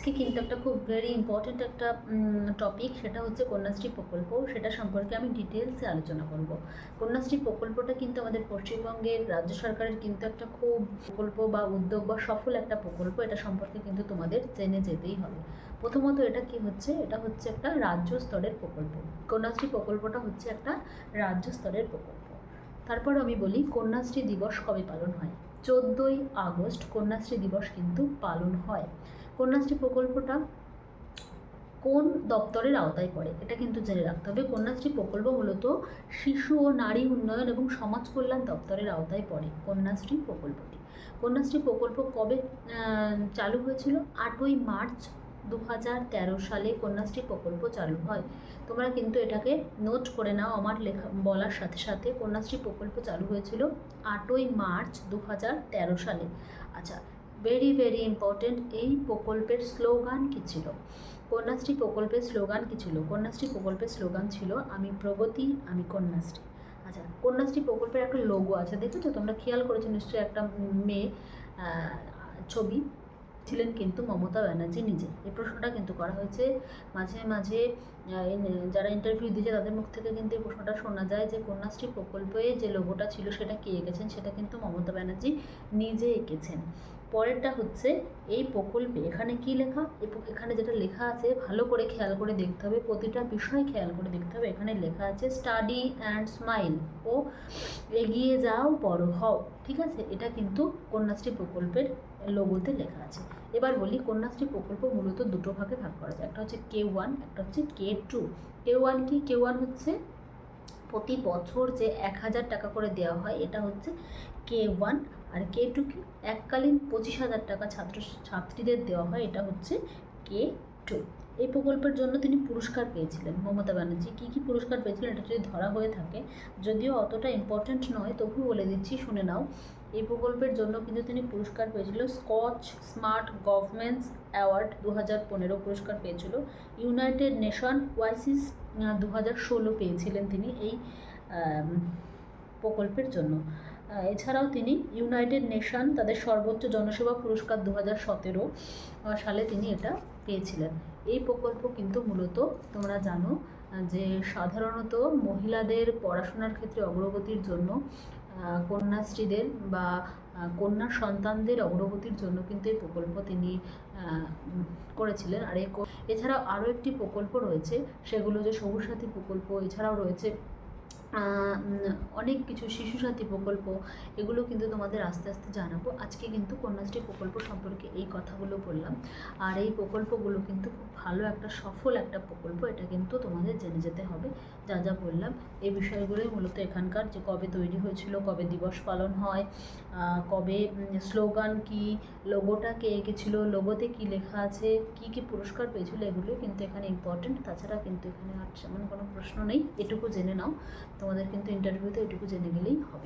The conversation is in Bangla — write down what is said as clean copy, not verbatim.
আজকে কিন্তু একটা খুব ভেরি ইম্পর্ট্যান্ট একটা টপিক, সেটা হচ্ছে কন্যাশ্রী প্রকল্প। সেটা সম্পর্কে আমি ডিটেলসে আলোচনা করব। কন্যাশ্রী প্রকল্পটা কিন্তু আমাদের পশ্চিমবঙ্গের রাজ্য সরকারের কিন্তু একটা খুব প্রকল্প বা উদ্যোগ বা সফল একটা প্রকল্প। এটা সম্পর্কে কিন্তু তোমাদের জেনে যেতেই হবে। প্রথমত এটা কি হচ্ছে, এটা হচ্ছে একটা রাজ্য স্তরের প্রকল্প। কন্যাশ্রী প্রকল্পটা হচ্ছে একটা রাজ্য স্তরের প্রকল্প। তারপর আমি বলি কন্যাশ্রী দিবস কবে পালন হয়। 14ই আগস্ট কন্যাশ্রী দিবস কিন্তু পালন হয়। কন্যাশ্রী প্রকল্পটা কোন দপ্তরের আওতায় পড়ে এটা কিন্তু জেনে রাখতে হবে। কন্যাশ্রী প্রকল্প মূলত শিশু ও নারী উন্নয়ন এবং সমাজ কল্যাণ দপ্তরের আওতায় পড়ে কন্যাশ্রী প্রকল্পটি। কন্যাশ্রী প্রকল্প কবে চালু হয়েছিল? 8ই মার্চ 2013 সালে কন্যাশ্রী প্রকল্প চালু হয়। তোমরা কিন্তু এটাকে নোট করে নাও আমার লেখা বলার সাথে সাথে। কন্যাশ্রী প্রকল্প চালু হয়েছিল 8ই মার্চ 2013 সালে। আচ্ছা, ভেরি ভেরি ইম্পর্টেন্ট, এই প্রকল্পের স্লোগান কী ছিল? কন্যাশ্রী প্রকল্পের স্লোগান কী ছিল? কন্যাশ্রী প্রকল্পের স্লোগান ছিল আমি প্রগতি, আমি কন্যাশ্রী। আচ্ছা, কন্যাশ্রী প্রকল্পের একটা লোগো আছে, দেখেছো তোমরা? খেয়াল করেছো নিশ্চয়ই, একটা মেয়ে ছবি ছিলেন কিন্তু মমতা ব্যানার্জি নিজে। এই প্রশ্নটা কিন্তু করা হয়েছে মাঝে মাঝে, যারা ইন্টারভিউ দিয়েছে তাদের মুখ থেকে কিন্তু এই প্রশ্নটা শোনা যায় যে কন্যাশ্রী প্রকল্পে যে লোগোটা ছিল সেটা কে এঁকেছেন? সেটা কিন্তু মমতা ব্যানার্জি নিজে এঁকেছেন। পরেরটা হচ্ছে এই প্রকল্পে এখানে কি লেখা, এখানে যেটা লেখা আছে ভালো করে খেয়াল করে দেখতে হবে, প্রতিটা বিষয় খেয়াল করে দেখতে হবে। এখানে লেখা আছে স্টাডি অ্যান্ড স্মাইল ও এগিয়ে যাও বড় হও। ঠিক আছে, এটা কিন্তু কন্যাশ্রী প্রকল্পের লোগোতে লেখা আছে। এবার বলি কন্যাশ্রী প্রকল্প মূলত দুটো ভাগে ভাগ করা যায়, একটা হচ্ছে K1, একটা হচ্ছে K2। K1 কি? K1 হচ্ছে প্রতি বছর যে 1000 টাকা করে দেওয়া হয়, এটা হচ্ছে K1। আর K2 কি? এককালীন 25,000 টাকা ছাত্রীদের দেওয়া হয়, এটা হচ্ছে K2। এই প্রকল্পের জন্য তিনি পুরস্কার পেয়েছিলেন মমতা ব্যানার্জি। কী কী পুরস্কার পেয়েছিলেন এটা যদি ধরা হয়ে থাকে, যদিও অতটা ইম্পর্ট্যান্ট নয়, তবু বলে দিচ্ছি, শুনে নাও। এই প্রকল্পের জন্য কিন্তু তিনি পুরস্কার পেয়েছিল। স্কচ স্মার্ট গভর্নমেন্টস অ্যাওয়ার্ড 2015 পুরস্কার পেয়েছিল। ইউনাইটেড নেশন ওয়াইসিস 2016 পেয়েছিলেন তিনি এই প্রকল্পের জন্য। এছাড়াও তিনি ইউনাইটেড নেশন তাদের সর্বোচ্চ জনসেবা পুরস্কার 2017 সালে তিনি এটা পেয়েছিলেন। এই প্রকল্প কিন্তু মূলত তোমরা জানো যে সাধারণত মহিলাদের পড়াশোনার ক্ষেত্রে অগ্রগতির জন্য, কন্যাশ্রীদের বা কন্যা সন্তানদের অগ্রগতির জন্য কিন্তু এই প্রকল্প তিনি করেছিলেন। আর এছাড়াও আরও একটি প্রকল্প রয়েছে, সেগুলো যে সবুজ সাথী প্রকল্প, এছাড়াও রয়েছে অনেক কিছু, শিশু সাথী প্রকল্প, এগুলো কিন্তু তোমাদের আস্তে আস্তে জানাবো। আজকে কিন্তু কন্যাশ্রী প্রকল্প সম্পর্কে এই কথাগুলো বললাম। আর এই প্রকল্পগুলো কিন্তু খুব ভালো একটা সফল একটা প্রকল্প, এটা কিন্তু তোমাদের জেনে যেতে হবে। যা যা বললাম এই বিষয়গুলোই মূলত এখানকার, যে কবে তৈরি হয়েছিল, কবে দিবস পালন হয়, কবে স্লোগান কি, লোগোটা কে এঁকেছিল, লোগোতে কী লেখা আছে, কি কি পুরস্কার পেয়েছিল, এগুলোই কিন্তু এখানে ইম্পর্টেন্ট। তাছাড়া কিন্তু এখানে আর তেমন কোনো প্রশ্ন নেই, এটুকু জেনে নাও। তোমাদের কিন্তু ইন্টারভিউতে এটুকু জেনে গেলেই হবে।